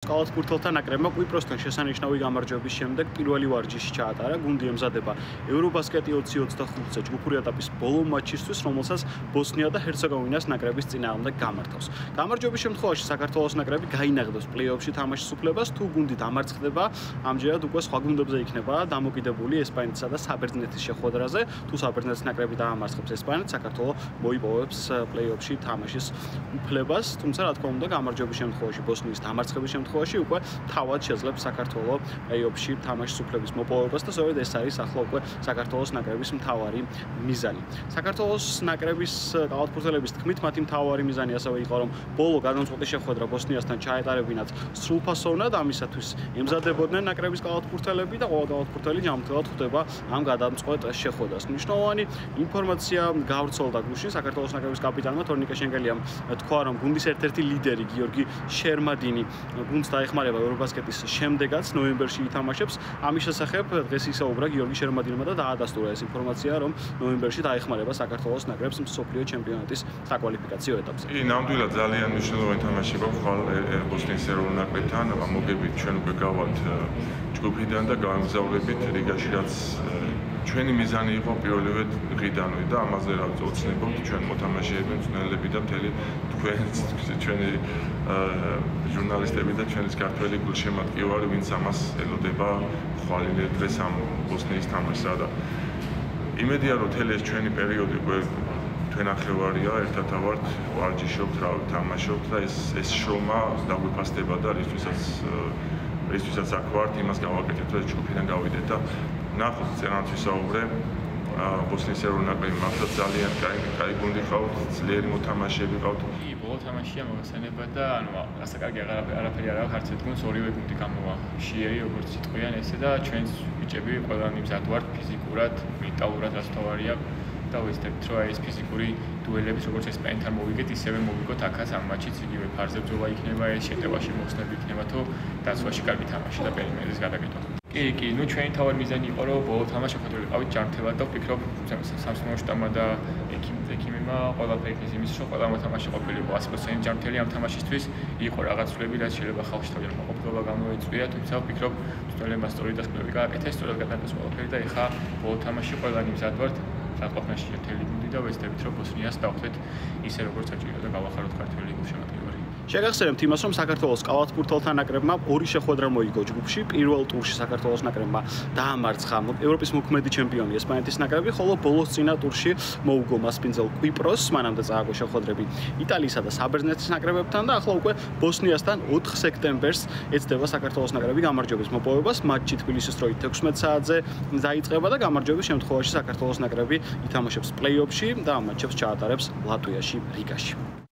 კალათბურთელთა ნაკრებმა კვიპროსთან შესანიშნავი გამარჯვების შემდეგ პირველი ვარჯიში ჩაატარა. გუნდი ემზადება ევრობასკეტი 2025-ზე ჯგუფური ეტაპის ბოლო მატჩისთვის, რომელსაც ბოსნია და ჰერცეგოვინას ნაკრების წინააღმდეგ გამართავს. გამარჯვების შემთხვევაში საქართველოს ნაკრები გაინაღდებს პლეი-ოფში თამაშის უფლებას, თუ გუნდი დამარცხდება, ამჯერად უკვე სხვა გუნდებზე იქნება დამოკიდებული ესპანეთსა და საბერძნეთის შეხვედრაზე. თუ საბერძნეთის ნაკრები დაამარცხებს ესპანეთს, საქართველო მოიპოვებს პლეი-ოფში თამაშის უფლებას, თუმცა რა თქმა უნდა, გამარჯვების შემთხვევაში ბოსნიის დამარცხების შემთხვევაში უკვე თავად შეძლებს საქართველო პლეი-ოფში თამაშის უფლების მოპოვებას და სწორედ ეს არის ახლა უკვე საქართველოს ნაკრების მთავარი მიზანი. საქართველოს ნაკრების კალათბურთელების თქმით, მათი მთავარი მიზანი ასევე იყო, რომ ბოლო გადამწყვეტი შეხვედრა ბოსნიასთან ჩაეტარებინათ სრულფასოვნად, ამისათვის ემზადებოდნენ ნაკრების კალათბურთელები და ყველა კალათბურთელი ჯანმრთელად ხვდება ამ გადამწყვეტ შეხვედრას. მნიშვნელოვანი ინფორმაცია გავრცელდა გუშინ საქართველოს ნაკრების კაპიტანმა თორნიკე შენგელიამ თქვა, რომ გუნდის ერთ-ერთი ლიდერი გიორგი შერმადინი გუნდს დაეხმარება ევრობასკეტის შემდეგაც ნოემბერში ითამაშებს. ამის შესახებ დღეს ისაუბრა გიორგი შერმადინმა და დაადასტურა ეს ინფორმაცია, რომ ნოემბერში დაეხმარება საქართველოს ნაკრებს მსოფლიო ჩემპიონატის საკვალიფიკაციო ეტაპზე. ნამდვილად ძალიან მნიშვნელოვანი თამაში გვაქვს ხვალ ბოსნიის ეროვნულ ნაკრებთან. მოგებით ჩვენ უკვე გავართ ჯგუფიდან და გავემგზავრებით რიგაში, რაც ჩვენი მიზანი იყო პირველივე დღიდანვე და ამაზე რა ვწოცნებობთ ჩვენ მოთამაშეები, მწვრთნელები და მთელი ჩვენი ჟურნალისტები და ჩვენი ქართველი გულშემატკივარი, ვინც ამას ელოდება ხვალინე დღეს ამ ბოსნიის თამაშსა და იმედია, რომ მთელი ეს ჩვენი პერიოდი უკვე თვენახევარია, ერთად ავართ, ვარჯიშობთ, თამაშობთ და ეს შრომა დაგვიფასდება და რისთვისაც აქ ვართ, იმას გავაკეთებთ, რომ ჯგუფიდან გავიდეთ და ნახოთ წერანთ ვისაუბრე ბოსნიის ეროვნულ ნაკრები მართლაც ძალიან კაი გუნდი ყავთ, ძლიერი მოთამაშეები ყავთ. ბოლო თამაშია მოგხსენება და ანუ ასე კარგი არაფერი არ აქვს, არც ერთ გუნდს ორივე გუნდი გამოვა შიერი, როგორც სიტყვიან ესე და ჩვენს ბიჭები ყველანი მზად ვართ ფიზიკურად, მენტალურად რაც თავარია და ვეცდებთ, რომ ეს ფიზიკური დუელებიც როგორც ესპანეთთან მოვიგეთ, ისევე მოვიგოთ აქაც ამ მატჩიც იგივე ფარზე ბრძოლა იქნება, ეს შეტევაში მოხსნები იქნება, თუ დაცვაში კარგი თამაში და პერიმეტრის გადაკეთება. კი, ნუ ჩვენი თავი მიზანი იყო, რომ ბოლო თამაში ხათური ყავით ჯანმრთელად და ვფიქრობ, სამსუნო შტაბმა და ექიმებმა ყველაფერი ის იმის, რომ ყველა მოთამაშე ყოფილიყო 100% ჯანმრთელი ამ თამაშისთვის, იყო რაღაც ცვლები, რაც შეიძლება ხალხში თავიდან მოყოფილობა გამოეწვია, თუმცა ვფიქრობ, თვითონ მასტორი და სპლები გააკეთა, სწორად გადააკეთეს ყველაფერი და ეხა ბოლო თამაში ყველანი მზად ვართ. საყოფნაში ერთელი გუნდი და ვეცდებით, რომ ბოსნიას დავხვდეთ ისე როგორც საჭირო და გავახაროთ ქართველი გულშემატკივარი. შეგახსენებთ იმას, რომ საქართველოს კალათბურთელთა ნაკრებმა ორი შეხვედრა მოიგო ჯგუფში. პირველ ტურში საქართველოს ნაკრებმა დაამარცხა ევროპის მოქმედი ჩემპიონი ესპანეთის ნაკრები, ხოლო ბოლოს წინა ტურში მოუგო მასპინძელ კვიპროსს, მანამდე წააგო შეხვედრები იტალიისა და საბერძნეთის ნაკრებებთან და ახლა უკვე ბოსნიასთან 4 სექტემბერს ეცდება საქართველოს ნაკრები გამარჯვების მოპოვებას. მატჩი თბილისის დროით 16 საათზე დაიწყება და გამარჯვების შემთხვევაში საქართველოს ნაკრები ითამაშებს პლეი-ოფში და ამ მატჩებს ჩაატარებს ლატვიაში, რიგაში.